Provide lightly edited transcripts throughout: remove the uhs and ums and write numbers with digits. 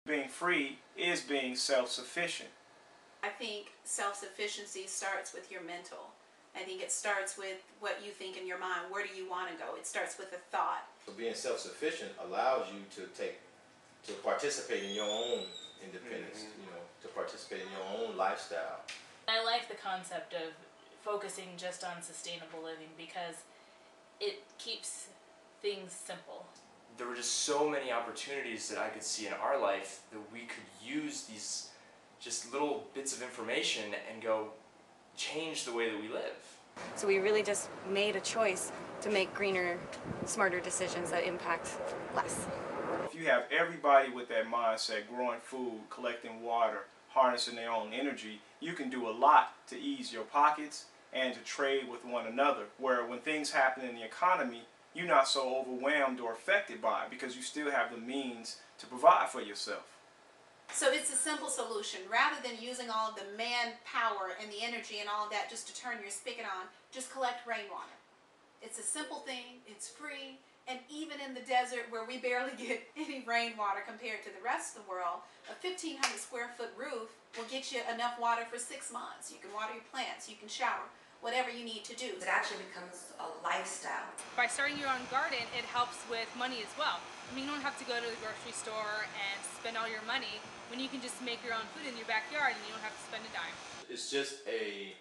Being free is being self-sufficient. I think self-sufficiency starts with your mental. I think it starts with what you think in your mind. Where do you want to go? It starts with a thought. So being self-sufficient allows you to participate in your own independence, to participate in your own lifestyle. I like the concept of focusing just on sustainable living because it keeps things simple. There were just so many opportunities that I could see in our life that we could use these just little bits of information and go change the way that we live. So we really just made a choice to make greener, smarter decisions that impact less. If you have everybody with that mindset, growing food, collecting water, harnessing their own energy, you can do a lot to ease your pockets and to trade with one another, where when things happen in the economy, you're not so overwhelmed or affected by it because you still have the means to provide for yourself. So it's a simple solution. Rather than using all of the manpower and the energy and all of that just to turn your spigot on, just collect rainwater. It's a simple thing, it's free, and even in the desert where we barely get any rainwater compared to the rest of the world, a 1,500 square foot roof will get you enough water for 6 months. You can water your plants, you can shower, whatever you need to do. It actually becomes a lifestyle. By starting your own garden, it helps with money as well. I mean, you don't have to go to the grocery store and spend all your money when you can just make your own food in your backyard and you don't have to spend a dime. It's just a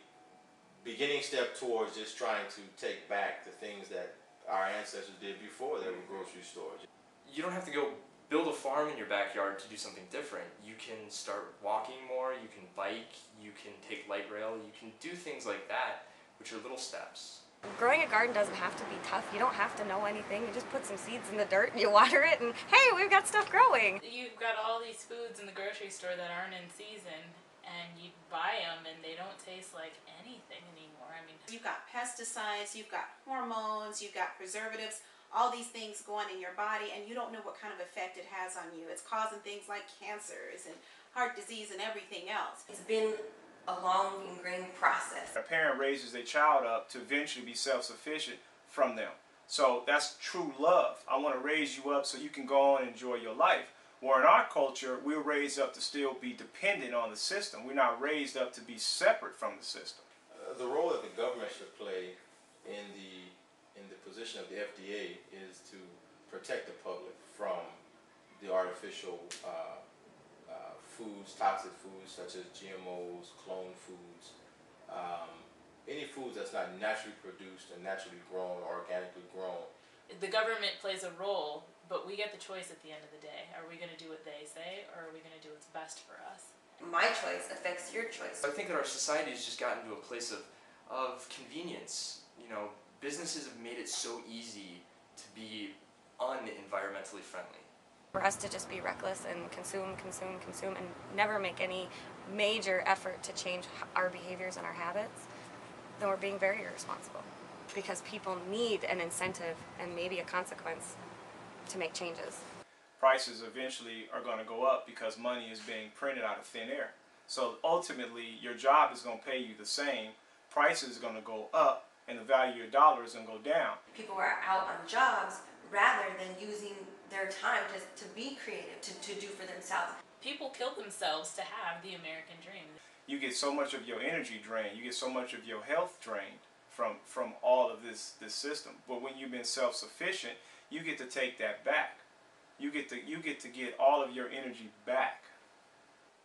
beginning step towards just trying to take back the things that our ancestors did before there were grocery stores. You don't have to go build a farm in your backyard to do something different. You can start walking more, you can bike, you can take light rail, you can do things like that, which are little steps. Growing a garden doesn't have to be tough. You don't have to know anything. You just put some seeds in the dirt and you water it and hey, we've got stuff growing. You've got all these foods in the grocery store that aren't in season and you buy them and they don't taste like anything anymore. I mean, you've got pesticides, you've got hormones, you've got preservatives, all these things going in your body and you don't know what kind of effect it has on you. It's causing things like cancers and heart disease and everything else. It's been a long ingrained process. A parent raises their child up to eventually be self-sufficient from them. So that's true love. I want to raise you up so you can go on and enjoy your life. Where in our culture, we're raised up to still be dependent on the system. We're not raised up to be separate from the system. The role that the government should play in the position of the FDA is to protect the public from the artificial foods, toxic foods such as GMOs, clone foods, any foods that's not naturally produced and naturally grown or organically grown. the government plays a role, but we get the choice at the end of the day. Are we going to do what they say, or are we going to do what's best for us? My choice affects your choice. I think that our society has just gotten to a place of convenience. You know, businesses have made it so easy to be un-environmentally friendly. For us to just be reckless and consume, and never make any major effort to change our behaviors and our habits, then we're being very irresponsible. Because people need an incentive and maybe a consequence to make changes. Prices eventually are going to go up because money is being printed out of thin air. So ultimately, your job is going to pay you the same. Prices are going to go up, and the value of your dollar is going to go down. People are out on jobs rather than using their time to be creative, to do for themselves. People kill themselves to have the American dream. You get so much of your energy drained. You get so much of your health drained from all of this system. But when you've been self-sufficient, you get to take that back. You get to get all of your energy back.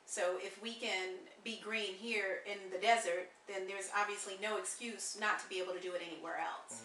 So if we can be green here in the desert, then there's obviously no excuse not to be able to do it anywhere else.